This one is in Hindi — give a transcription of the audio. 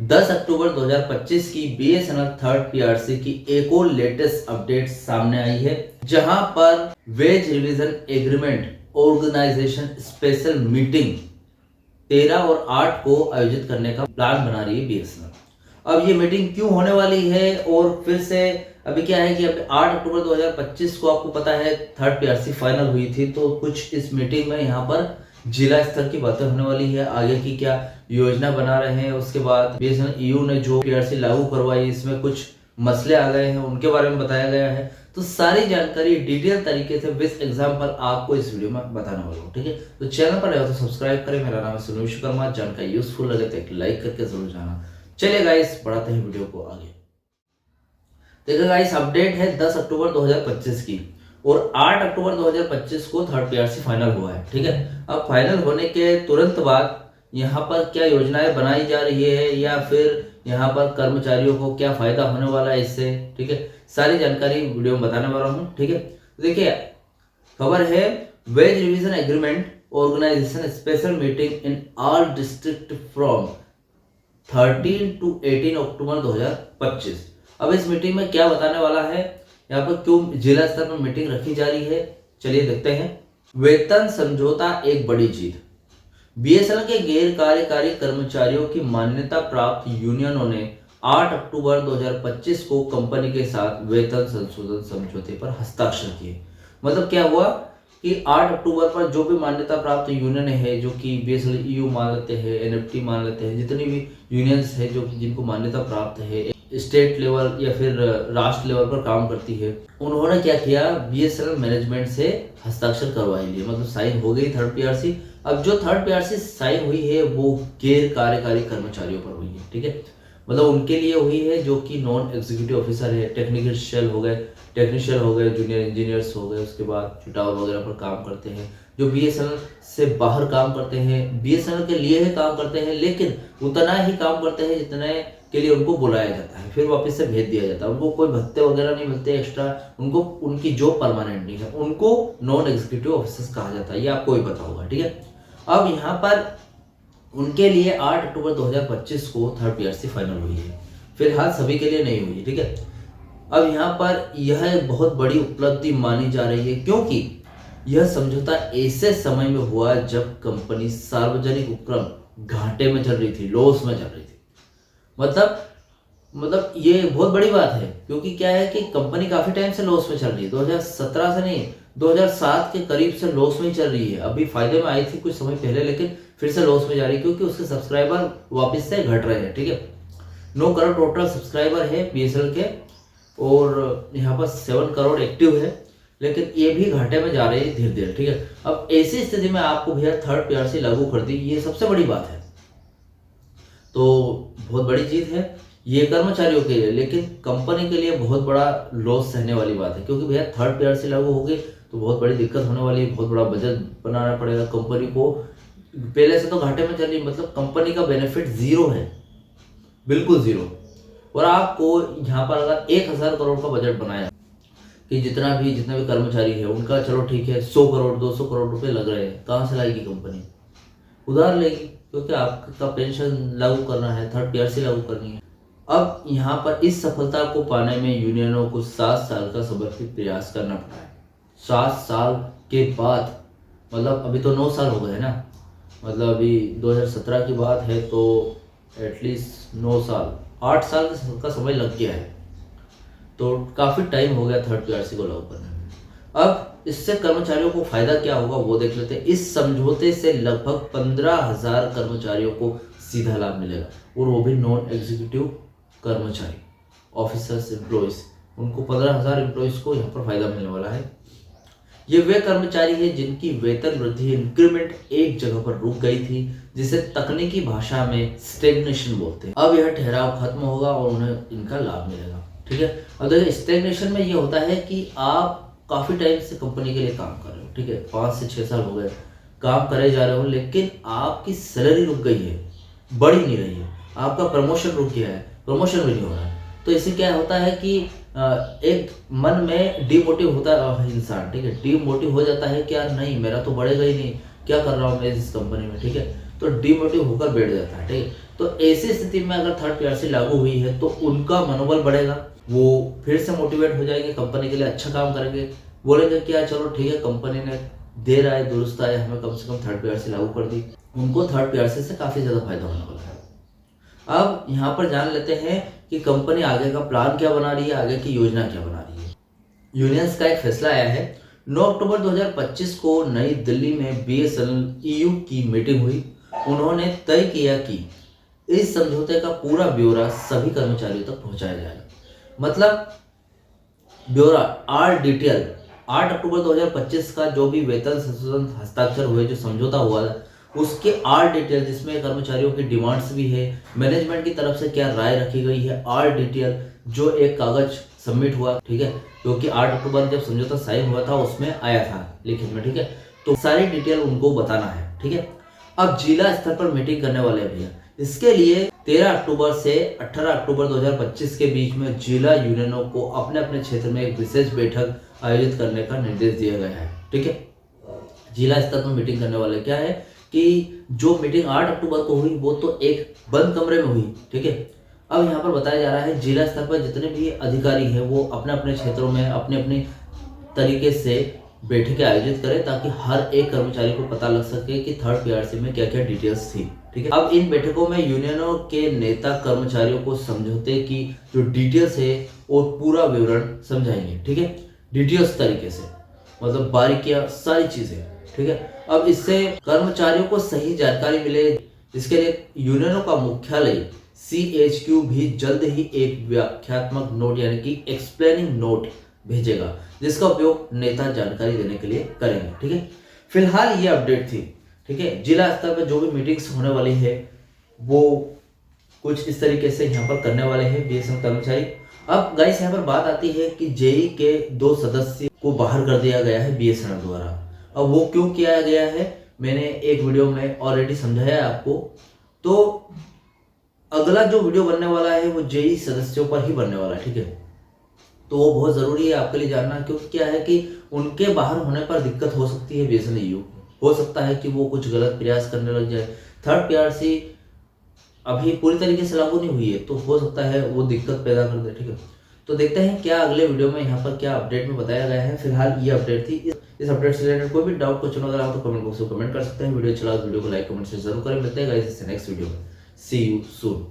10 अक्टूबर 2025 की बीएसएनएल थर्ड पीआरसी की एक और लेटेस्ट अपडेट सामने आई है, जहां पर wage revision agreement organisation special meeting 13 और 8 को आयोजित करने का प्लान बना रही है बीएसएनएल। अब ये मीटिंग क्यों होने वाली है और फिर से अभी क्या है कि अब 8 अक्टूबर 2025 को आपको पता है थर्ड पीआरसी फाइनल हुई थी, तो कुछ इस मीटिंग में यहाँ पर जिला स्तर की बातें होने वाली है, आगे की क्या योजना बना रहे हैं। उसके बाद बीएसएनएल ईयू ने जो पीआरसी लागू करवाई इसमें कुछ मसले आ गए हैं, उनके बारे में बताया गया है। तो सारी जानकारी डिटेल तरीके से विद एग्जांपल आपको इस वीडियो में बताने वाला हूँ, ठीक है। तो चैनल पर आए तो सब्सक्राइब करें। मेरा नाम है सुनील विश्वकर्मा। जानकारी यूजफुल लगे तो एक लाइक करके जरूर जाना। चलिए गाइस, बढ़ाते हैं वीडियो को आगे। देखिए गाइस, अपडेट है 10 अक्टूबर 2025 की और 8 अक्टूबर 2025 को थर्ड पीआरसी फाइनल हुआ है, ठीक है। अब फाइनल होने के तुरंत बाद यहाँ पर क्या योजनाएं बनाई जा रही है या फिर यहाँ पर कर्मचारियों को क्या फायदा होने वाला है इससे, ठीक है, सारी जानकारी वीडियो में बताने वाला हूँ, ठीक है। देखिए, खबर है wage revision agreement organisation special meeting in all district from 13 to 18 October 2025। अब इस मीटिंग में क्या बताने वाला है, यहाँ पर क्यों जिला स्तर पर मीटिंग रखी जा रही है, चलिए देखते हैं। वेतन समझौता एक बड़ी जीत। बीएसएनएल के गैर कार्यकारी कर्मचारियों की मान्यता प्राप्त यूनियनों ने 8 अक्टूबर 2025 को कंपनी के साथ वेतन संशोधन समझौते पर हस्ताक्षर किए। मतलब क्या हुआ कि 8 अक्टूबर पर जो भी मान्यता प्राप्त यूनियन है, जो कि बीएसएनएल ईयू मान लेते हैं, एनएफटी मान लेते हैं, जितनी भी यूनियंस है जो कि जिनको मान्यता प्राप्त है, स्टेट लेवल या फिर राष्ट्र लेवल पर काम करती है, उन्होंने क्या किया, बीएसएनएल मैनेजमेंट से हस्ताक्षर करवाई लिए। मतलब साइन हो गई थर्ड पीआरसी। अब जो थर्ड पीआरसी साइन हुई है वो गैर कार्यकारी कर्मचारियों पर हुई है, ठीक है। मतलब उनके लिए हुई है जो कि नॉन एग्जीक्यूटिव ऑफिसर है, टेक्निशियन हो गए, जूनियर इंजीनियर्स हो गए, उसके बाद चुटाव वगैरह पर काम करते हैं, जो बीएसएनएल से बाहर काम करते हैं, बीएसएनएल के लिए ही काम करते हैं, लेकिन उतना ही काम करते हैं जितने के लिए उनको बुलाया जाता है, फिर वापस से भेज दिया जाता है। उनको कोई भत्ते वगैरह नहीं मिलते एक्स्ट्रा, उनको उनकी जॉब परमानेंट नहीं है, उनको नॉन एग्जीक्यूटिव ऑफिसर्स कहा जाता है, ये आपको ही पता होगा, ठीक है। अब यहाँ पर उनके लिए 8 अक्टूबर 2025 को थर्ड पीआरसी फाइनल हुई है, फिलहाल सभी के लिए नहीं हुई है, ठीक है। अब यहाँ पर यह बहुत बड़ी उपलब्धि मानी जा रही है, क्योंकि यह समझौता ऐसे समय में हुआ जब कंपनी सार्वजनिक उपक्रम घाटे में चल रही थी, लॉस में चल रही थी। मतलब ये बहुत बड़ी बात है, क्योंकि क्या है कि कंपनी काफी टाइम से लॉस में चल रही है, 2017 से नहीं 2007 के करीब से लॉस में चल रही है। अभी फायदे में आई थी कुछ समय पहले, लेकिन फिर से लॉस में जा रही है क्योंकि उसके सब्सक्राइबर वापस से घट रहे हैं, ठीक है। 9 करोड़ टोटल सब्सक्राइबर है बीएसएनएल के और यहाँ पर 7 करोड़ एक्टिव है, लेकिन ये भी घाटे में जा रहे हैं धीरे धीरे, ठीक है। अब ऐसी स्थिति में आपको भैया थर्ड पीआरसी लागू कर दी, ये सबसे बड़ी बात है, तो बहुत बड़ी चीज है ये कर्मचारियों के लिए, लेकिन कंपनी के लिए बहुत बड़ा लॉस सहने वाली बात है, क्योंकि भैया थर्ड पीआरसी लागू होगी तो बहुत बड़ी दिक्कत होने वाली है, बहुत बड़ा बजट बनाना पड़ेगा कंपनी को। पहले से तो घाटे में चल रही, मतलब कंपनी का बेनिफिट जीरो है, बिल्कुल जीरो। और आपको यहाँ पर अगर 1000 करोड़ का बजट बनाया कि जितने भी कर्मचारी है उनका, चलो ठीक है, 100 करोड़ 200 करोड़ रुपए लग रहे हैं, कहाँ से लाएगी कंपनी? उधार लेगी, क्योंकि आपका पेंशन लागू करना है, थर्ड पीआरसी लागू करनी है। अब यहाँ पर इस सफलता को पाने में यूनियनों को 7 साल का समर्पित प्रयास करना पड़ा है। 7 साल के बाद, मतलब अभी तो 9 साल हो गए ना, मतलब अभी 2017 की बात है, तो एटलीस्ट 9 साल 8 साल का समय लग गया है, तो काफी टाइम हो गया थर्ड पीआरसी को लागू करने में। अब इससे कर्मचारियों को फायदा क्या होगा वो देख लेते हैं। इस समझौते से लगभग 15,000 कर्मचारियों को सीधा लाभ मिलेगा, और वो भी नॉन एग्जीक्यूटिव कर्मचारी, ऑफिसर्स, एम्प्लॉयज, उनको 15,000 एम्प्लॉयज को यहाँ पर फायदा मिलने वाला है। ये वे कर्मचारी हैं जिनकी वेतन वृद्धि इंक्रीमेंट एक जगह पर रुक गई थी, जिसे तकनीकी भाषा में स्टेग्नेशन बोलते हैं। अब यह ठहराव खत्म होगा और उन्हें इनका लाभ मिलेगा, ठीक है। अब देखिए, स्टेग्नेशन में ये होता है कि आप काफी टाइम से कंपनी के लिए काम कर रहे हो, ठीक है, 5 से 6 साल हो गए काम करे जा रहे हो, लेकिन आपकी सैलरी रुक गई है, बढ़ी नहीं रही है, आपका प्रमोशन रुक गया है, प्रमोशन भी नहीं हो रहा है। तो इससे क्या होता है कि एक मन में डिमोटिव होता है इंसान, ठीक है, डिमोटिव हो जाता है कि यार नहीं, मेरा तो बढ़ेगा ही नहीं, क्या कर रहा हूँ मैं इस कंपनी में, ठीक है, तो डिमोटिव होकर बैठ जाता है, ठीक है। तो ऐसी स्थिति में अगर थर्ड पीआरसी लागू हुई है तो उनका मनोबल बढ़ेगा, वो फिर से मोटिवेट हो जाएंगे, कंपनी के लिए अच्छा काम करेंगे, बोलेंगे कि यार चलो ठीक है, कंपनी ने देर आए दुरुस्त आए, हमें कम से कम थर्ड पीआरसी लागू कर दी। उनको थर्ड पीआरसी से काफ़ी ज़्यादा फायदा होने वाला है। अब यहाँ पर जान लेते हैं कि कंपनी आगे का प्लान क्या बना रही है, आगे की योजना क्या बना रही है। यूनियंस का एक फैसला आया है। 9 अक्टूबर 2025 को नई दिल्ली में BSNL EU की मीटिंग हुई। उन्होंने तय किया कि इस समझौते का पूरा ब्यौरा सभी कर्मचारियों तक पहुंचाया जाएगा। मतलब ब्यौरा आर डिटेल 8 अक्टूबर 2025 का जो भी वेतन संशोधन हस्ताक्षर हुए, जो समझौता हुआ है, उसके आर डिटेल, जिसमें कर्मचारियों की डिमांड्स भी है, मैनेजमेंट की तरफ से क्या राय रखी गई है, आर डिटेल जो एक कागज सबमिट हुआ, ठीक है, क्योंकि 8 अक्टूबर जब समझौता साइन हुआ था उसमें आया था लिखित में, ठीक है, तो सारी डिटेल उनको बताना है, ठीक है। अब जिला स्तर पर मीटिंग करने वाले भैया, इसके लिए 13 अक्टूबर से 18 अक्टूबर 2025 के बीच में जिला यूनियनों को अपने अपने क्षेत्र में एक विशेष बैठक आयोजित करने का निर्देश दिया गया है, ठीक है। जिला स्तर पर मीटिंग करने वाले क्या है कि जो मीटिंग 8 अक्टूबर को हुई वो तो एक बंद कमरे में हुई, ठीक है। अब यहाँ पर बताया जा रहा है जिला स्तर पर जितने भी अधिकारी हैं वो अपने अपने क्षेत्रों में अपने अपने तरीके से बैठकें आयोजित करें, ताकि हर एक कर्मचारी को पता लग सके कि थर्ड पीआरसी में क्या क्या डिटेल्स थी, ठीक है। अब इन बैठकों में यूनियनों के नेता कर्मचारियों को समझौते की जो डिटेल्स है और पूरा विवरण समझाएंगे, ठीक है, डिटेल्स तरीके से, मतलब बारीकियां सारी चीजें, ठीक है। अब इससे कर्मचारियों को सही जानकारी मिले, इसके लिए यूनियनों का मुख्यालय CHQ भी जल्द ही एक व्याख्यात्मक नोट यानी कि एक्सप्लेनिंग नोट भेजेगा, जिसका उपयोग नेता जानकारी देने के लिए करेंगे, ठीक है। फिलहाल ये अपडेट थी, ठीक है। जिला स्तर पर जो भी मीटिंग्स होने वाली है वो कुछ इस तरीके से यहाँ पर करने वाले हैं BSNL कर्मचारी। अब गाइस यहाँ पर बात आती है कि JEE के 2 सदस्य को बाहर कर दिया गया है BSNL द्वारा। अब वो क्यों किया गया है मैंने एक वीडियो में ऑलरेडी समझाया है आपको, तो अगला जो वीडियो बनने वाला है वो JEE सदस्यों पर ही बनने वाला है, ठीक है। तो वो बहुत ज़रूरी है आपके लिए जानना, क्योंकि क्या है कि उनके बाहर होने पर दिक्कत हो सकती है BSNL EU, हो सकता है कि वो कुछ गलत प्रयास करने लग जाए। थर्ड पीआरसी अभी पूरी तरीके से लागू नहीं हुई है, तो हो सकता है वो दिक्कत पैदा कर दे, ठीक है। तो देखते हैं क्या अगले वीडियो में यहाँ पर क्या अपडेट में बताया गया है। फिलहाल ये अपडेट थी। इस अपडेट से रिलेटेड कोई भी डाउट क्वेश्चन अगर आप तो कमेंट बॉक्स में कमेंट कर सकते हैं। वीडियो अच्छा लगा वीडियो को लाइक कमेंट से जरूर करें। मिलते हैं गाइस नेक्स्ट वीडियो में। सी यू सून।